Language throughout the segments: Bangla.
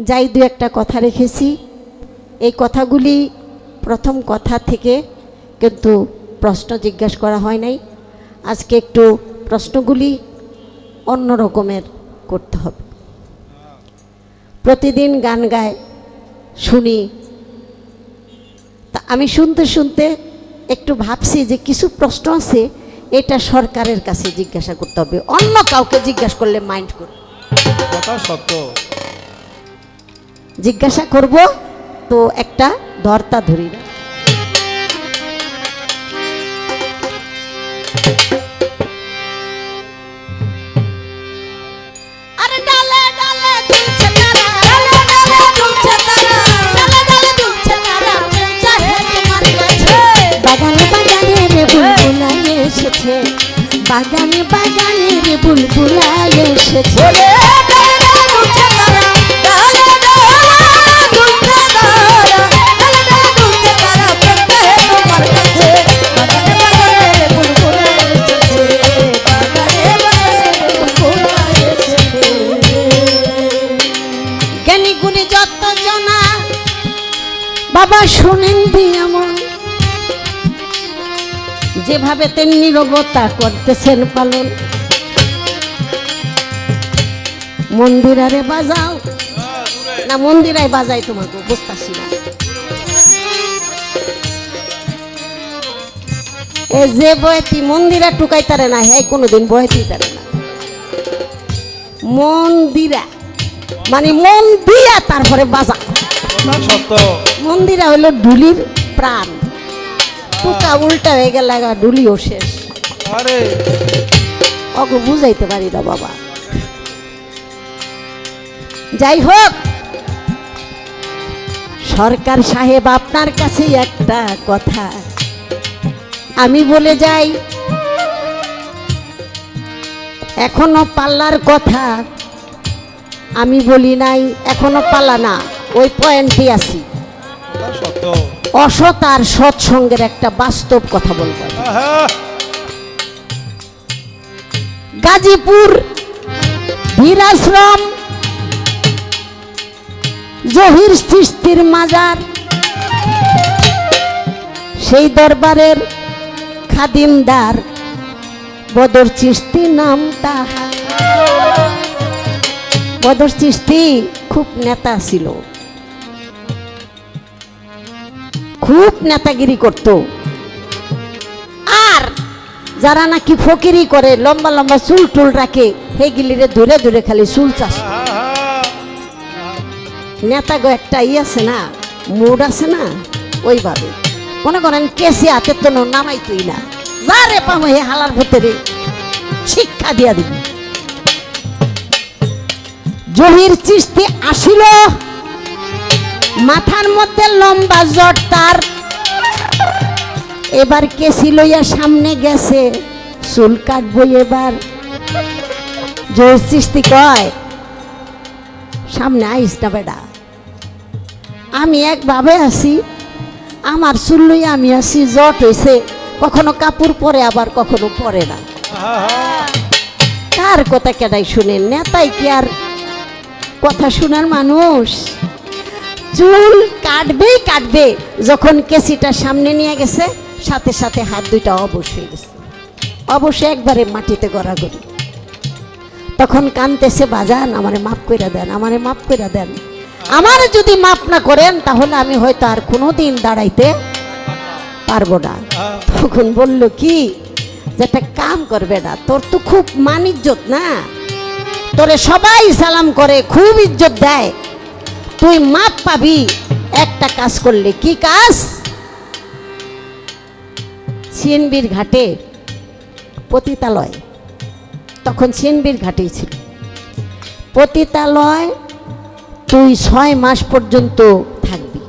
যাই দু একটা কথা রেখেছি। এই কথাগুলি প্রথম কথা থেকে কিন্তু প্রশ্ন জিজ্ঞাসা করা হয় নাই। আজকে একটু প্রশ্নগুলি অন্য রকমের করতে হবে। প্রতিদিন গান গায় শুনি, তা আমি শুনতে শুনতে একটু ভাবছি যে কিছু প্রশ্ন আছে এটা সরকারের কাছে জিজ্ঞাসা করতে হবে, অন্য কাউকে জিজ্ঞাসা করলে মাইন্ড করবে। কথা সত্য। জিজ্ঞাসা করব তো একটা ধর্তা ধরি না। বাগানে বাগানে রে বুলবুলা এসেছে, জ্ঞানী গুণী যত জনা বাবা শোনেন এমন, যেভাবে তেমনি নীরবতা করতেছেন পালন। মন্দিরারে বাজাও না, মন্দিরায় বাজাই তোমাকে বুঝতেছি না। এ যে বয়তি মন্দিরা টুকাই তারে না, হ্যাঁ কোনোদিন বয়তি তারে না। মন্দিরা মানে মন দিয়া তারপরে বাজা। মন্দিরা হইল ঢুলির প্রাণ, টুকা উল্টা হয়ে গেল, ডুলিও শেষ। অগো বুঝাইতে পারি না বাবা। যাই হোক, সরকার সাহেব আপনার কাছে একটা কথা আমি বলে যাই, এখনো পাল্লার কথা আমি বলি নাই, এখনো পাল্লা না, ওই পয়েন্টে আছি। অসৎ আর সৎসঙ্গের একটা বাস্তব কথা বলবো। গাজীপুর বীরাশ্রম জহির চিশতির মাজার, সেই দরবারের খাদিমদার বদর চিশতি নাম তাহার। বদর চিশতি খুব নেতা ছিল, খুব নেতাগিরি করত। আর যারা নাকি ফকিরি করে, লম্বা লম্বা চুল টুল রাখে, হেগিলিরে ধরে ধরে খালি চুল চাষ। নেতা গো একটা আছে না, মুড আছে না, ওইভাবে মনে করেন কেসি হাতে তো নামাইতই না, যা রে পাবো হে হালার ভিতরে শিক্ষা দিয়া দিবি। জহির চিশতি আসিল, মাথার মধ্যে লম্বা জট তার, এবার কেসি লইয়া সামনে গেছে, চুল কাটবো এবার। জহির চিশতি কয়, সামনে আইস না বেডা, আমি একভাবে আছি, আমার চুল লইয়া আমি আছি, জট হয়েছে, কখনো কাপড় পরে আবার কখনো পরে না। কার কথা কেডাই শুনেন? নেতাই কি আর কথা শোনার মানুষ? চুল কাটবেই কাটবে। যখন কেসিটা সামনে নিয়ে গেছে, সাথে সাথে হাত দুইটা অবশ হয়ে গেছে, অবশ্যই একবারে মাটিতে গড়াগড়ি। তখন কানতেছে, বাজান আমারে মাফ কইরা দেন, আমারে মাফ কইরা দেন, আমারে যদি মাফ না করেন তাহলে আমি হয়তো আর কোনোদিন দাঁড়াইতে পারবো না। তখন বলল কি, যেটা কাম করবে না, তোর তো খুব মান ইজ্জত না, তোরে সবাই সালাম করে, খুব ইজ্জত দেয়, তুই মাপ পাবি একটা কাজ করলে। কি কাজ? সিএনবির ঘাটে পতিতালয়, তখন সিএনবির ঘাটেই ছিল পতিতালয়, তুই 6 মাস পর্যন্ত থাকবি,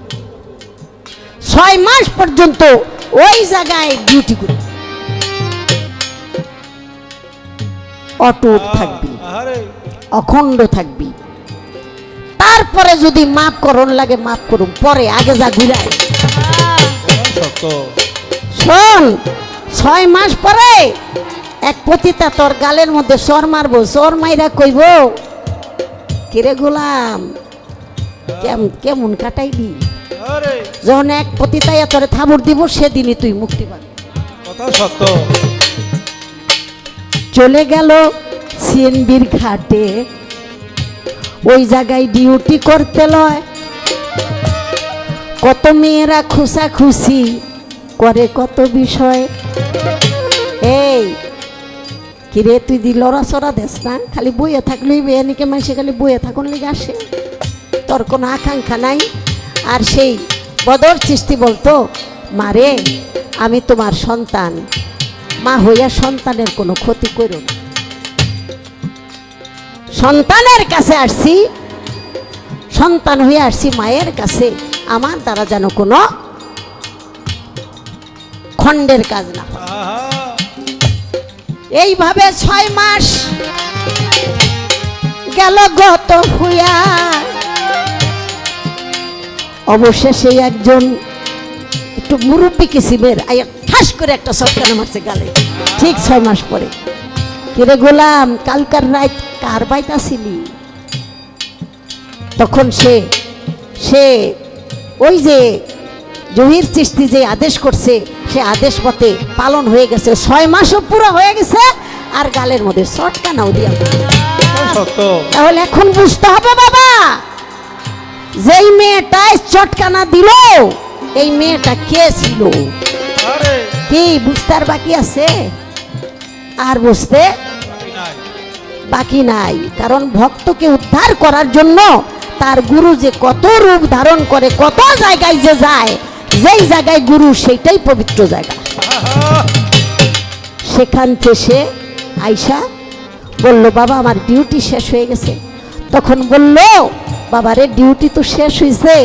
6 মাস পর্যন্ত ওই জায়গায় ডিউটি করবি, অটুট থাকবি, অখণ্ড থাকবি। তারপরে যদি মাপ করন লাগে মাপ করুন, পরে আগে যা ঘুরায়। শোন, 6 মাস পরে এক পতিতা তোর গালের মধ্যে সর মারবো, সর মাইরা কইব, কিরে গোলাম কেমন কাটাইলি? আরে যখন এক পতিতাইয়া তোরে থাবড় দিব সেদিনই তুই মুক্তি পাবি। কথা সত্য। চলে গেল সিএনবির ঘাটে, ওই জায়গায় ডিউটি করতে লয়। কত মেয়েরা খুশাখুশি করে কত বিষয়। এই কিরে তুই দি লড়াচড়া দেস না, খালি বইয়ে থাকলেই বেয়ানিকে মানুষে খালি বইয়ে থাকুন লিগে আসে, তোর কোনো আকাঙ্ক্ষা নাই। আর সেই বদর চিস্তি বলতো, মারে আমি তোমার সন্তান, মা হইয়া সন্তানের কোনো ক্ষতি করো না। সন্তানের কাছে আসছি, সন্তান হয়ে আসছি মায়ের কাছে, আমার দ্বারা যেন কোনো খণ্ডের কাজ না হয়। আহা এইভাবে 6 মাস গেল গত হইয়া, অবশেষে একজন একটু মুরব্বী কিসিমের আয়া ঠাস করে একটা সটকানা মারছে গালে, ঠিক 6 মাস পরে। কিরে গোলাম, কালকার রাত কার বাইতে আসিলি? তখন সে ওই যে জহির চিশতি যে আদেশ করছে সে আদেশ মতে পালন হয়ে গেছে, 6 মাসও পুরো হয়ে গেছে, আর গালের মধ্যে সটকানাও দিয়া। কথা সত্য। তাহলে এখন বুঝতে হবে বাবা, যেই মেয়েটাই চটকানা দিল এই মেয়েটা কে ছিল? আরে কি বুঝতে আর বাকি আছে? আর বুঝতে নাই। বাকি নাই। কারণ ভক্তকে উদ্ধার করার জন্য তার গুরু যে কত রূপ ধারণ করে, কত জায়গায় যে যায়, যেই জায়গায় গুরু সেইটাই পবিত্র জায়গা। আহা সেখান থেকে সে আয়শা বলল, বাবা আমার ডিউটি শেষ হয়ে গেছে। তখন বলল, বাবারে ডিউটি তো শেষ হয়েছে,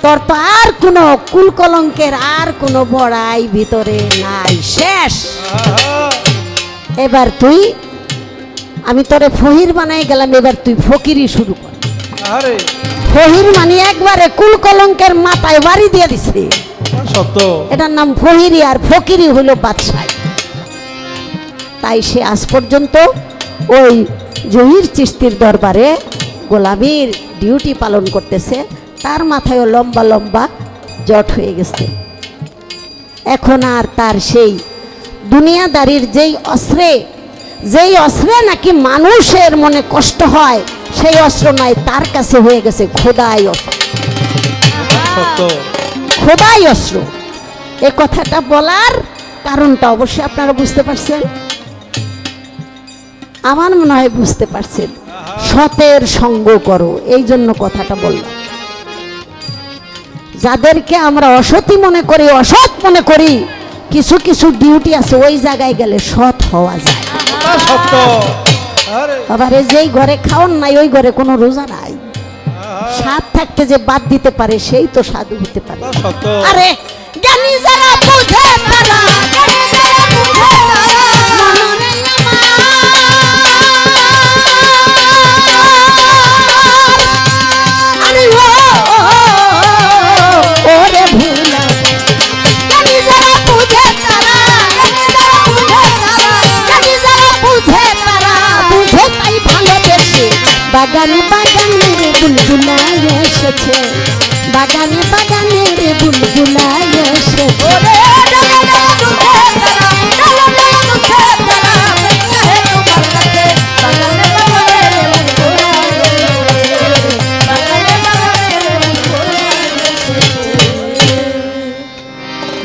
তোর তো আর কোনো কুলকলঙ্কের আর কোনো বড়াই ভিতরে নাই, শেষ। আহা এবার তুই, আমি তোরে ফহির বানাই গেলাম, এবার তুই ফকিরি শুরু কর। আরে ফহির মানে একবারে কুলকলঙ্কের মাথায় বাড়ি দিয়ে দিছে, কথা সত্য। এটার নাম ফহিরি, আর ফকিরি হইল বাদশাহ। তাই সে আজ পর্যন্ত ওই জহির চিশতির দরবারে গোলামির ডিউটি পালন করতেছে, তার মাথায়ও লম্বা লম্বা জট হয়ে গেছে। এখন আর তার সেই দুনিয়াদারির যেই অস্ত্রে নাকি মানুষের মনে কষ্ট হয়, সেই অস্ত্র নাই, তার কাছে হয়ে গেছে খোদাই অস্ত্র। সত্য। খোদাই অস্ত্র। এ কথাটা বলার কারণটা অবশ্যই আপনারা বুঝতে পারছেন, আমার মনে হয় বুঝতে পারছেন। সতের সঙ্গ করো, এই জন্য কথাটা বললাম। যাদেরকে আমরা অসতী মনে করি, অসৎ মনে করি, কিছু কিছু ডিউটি আছে ওই জায়গায় গেলে সৎ হওয়া যায়। কথা সত্য। আরে আবার যেই ঘরে খাওন নাই ওই ঘরে কোনো রোজা নাই। আহা স্বাদ থাকতে যে বাদ দিতে পারে সেই তো সাধু হতে পারে। কথা সত্য। আরে জ্ঞানী যারা বুঝে তারা, জ্ঞানী যারা বুঝে তারা, মনরে আমার। আরে ওরে ভুলা, জ্ঞানী যারা বুঝে তারা, জ্ঞানী যারা বুঝে তারা, জ্ঞানী যারা বুঝে তারা, বুঝে তাই ভালোবেসে বাগানে বাগানে রে বুলবুলায় এসেছে, বাগানে বাগানে রে বুলবুলায় এসেছে।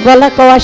গলা কওয়া